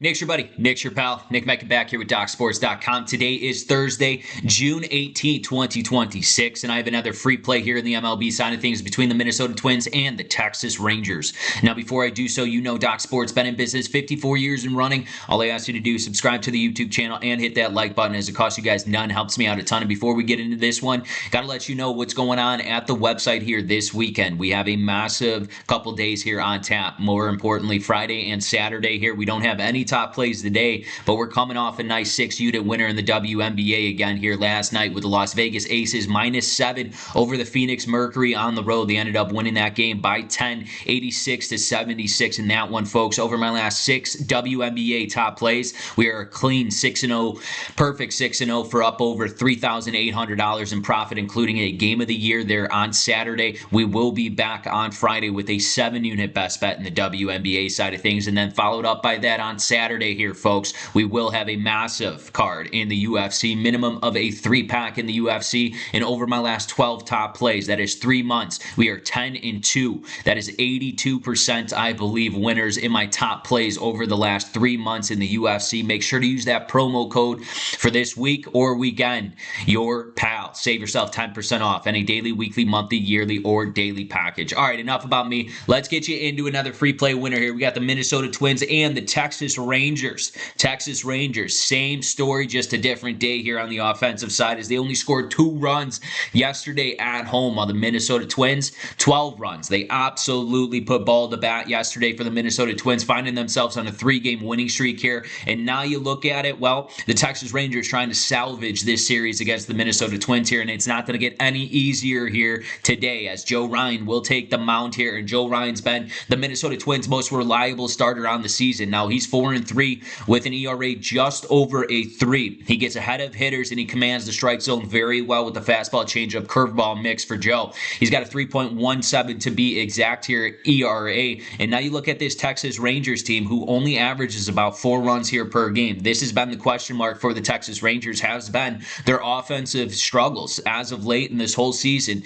Nick's your buddy. Nick's your pal. Nick Menken back here with DocSports.com. Today is Thursday, June 18, 2026, and I have another free play here in the MLB side of things between the Minnesota Twins and the Texas Rangers. Now, before I do so, you know Doc Sports been in business 54 years and running. All I ask you to do is subscribe to the YouTube channel and hit that like button, as it costs you guys none, helps me out a ton. And before we get into this one, got to let you know what's going on at the website here this weekend. We have a massive couple days here on tap. More importantly, Friday and Saturday here. We don't have any top plays today, but we're coming off a nice 6-unit winner in the WNBA again here last night with the Las Vegas Aces -7 over the Phoenix Mercury on the road. They ended up winning that game by 10, 86-76 in that one, folks. Over my last 6 WNBA top plays, we are a clean 6-0, perfect 6-0 for up over $3,800 in profit, including a game of the year there on Saturday. We will be back on Friday with a 7-unit best bet in the WNBA side of things, and then followed up by that on Saturday here, folks. We will have a massive card in the UFC, minimum of a 3-pack in the UFC, and over my last 12 top plays, that is 3 months, we are 10-2. That is 82%, I believe, winners in my top plays over the last 3 months in the UFC. Make sure to use that promo code for this week or weekend, your pal. Save yourself 10% off any daily, weekly, monthly, yearly, or daily package. All right, enough about me. Let's get you into another free play winner here. We got the Minnesota Twins and the Texas Rangers. Texas Rangers, same story, just a different day here on the offensive side, as they only scored 2 runs yesterday at home. On the Minnesota Twins, 12 runs. They absolutely put ball to bat yesterday for the Minnesota Twins, finding themselves on a 3-game winning streak here. And now you look at it, well, the Texas Rangers trying to salvage this series against the Minnesota Twins here, and it's not going to get any easier here today, as Joe Ryan will take the mound here. And Joe Ryan's been the Minnesota Twins' most reliable starter on the season. Now he's 4-3 with an ERA just over a 3. He gets ahead of hitters and he commands the strike zone very well with the fastball, changeup, curveball mix for Joe. He's got a 3.17 to be exact here ERA. And now you look at this Texas Rangers team, who only averages about 4 runs here per game. This has been the question mark for the Texas Rangers, has been their offensive struggles as of late in this whole season.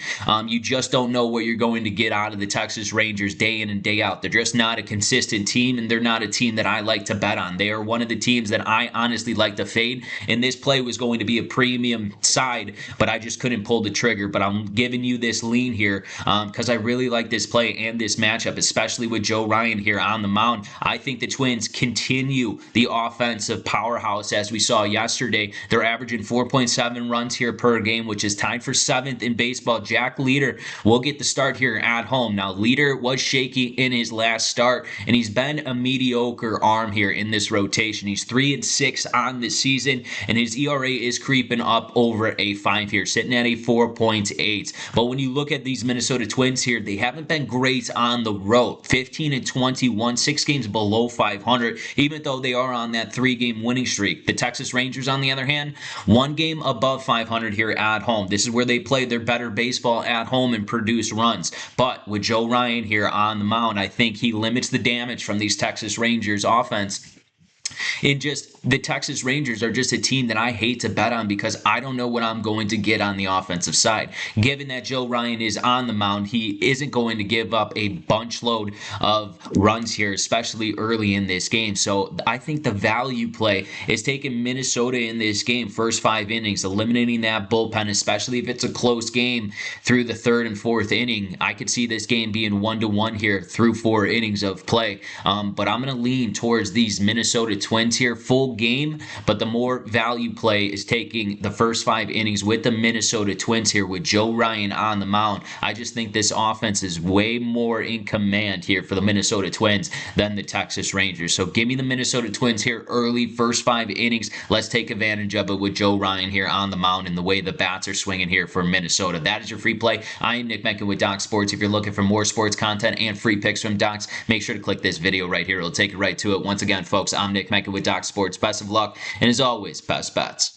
You just don't know what you're going to get out of the Texas Rangers day in and day out. They're just not a consistent team, and they're not a team that I like to bet on. They are one of the teams that I honestly like to fade, and this play was going to be a premium side, but I just couldn't pull the trigger. But I'm giving you this lean here because I really like this play and this matchup, especially with Joe Ryan here on the mound. I think the Twins continue the offensive powerhouse as we saw yesterday. They're averaging 4.7 runs here per game, which is tied for 7th in baseball. Jack Leader will get the start here at home. Now, Leader was shaky in his last start, and he's been a mediocre arm here in this rotation. He's 3-6 on this season, and his ERA is creeping up over a 5 here, sitting at a 4.8. But when you look at these Minnesota Twins here, they haven't been great on the road. 15-21, 6 games below 500, even though they are on that 3-game winning streak. The Texas Rangers, on the other hand, 1 game above 500 here at home. This is where they play their better baseball at home and produce runs. But with Joe Ryan here on the mound, I think he limits the damage from these Texas Rangers offense. The Texas Rangers are just a team that I hate to bet on because I don't know what I'm going to get on the offensive side. Given that Joe Ryan is on the mound, he isn't going to give up a bunch load of runs here, especially early in this game. So I think the value play is taking Minnesota in this game, first 5 innings, eliminating that bullpen, especially if it's a close game through the 3rd and 4th inning. I could see this game being 1-1 here through 4 innings of play. But I'm going to lean towards these Minnesota Twins here, full game, but the more value play is taking the first 5 innings with the Minnesota Twins here with Joe Ryan on the mound. I just think this offense is way more in command here for the Minnesota Twins than the Texas Rangers. So give me the Minnesota Twins here early, first 5 innings. Let's take advantage of it with Joe Ryan here on the mound and the way the bats are swinging here for Minnesota. That is your free play. I am Nick Menken with Doc Sports. If you're looking for more sports content and free picks from Docs, make sure to click this video right here. It'll take you right to it. Once again, folks, I'm Nick Menken with Doc Sports. Best of luck, and as always, best bets.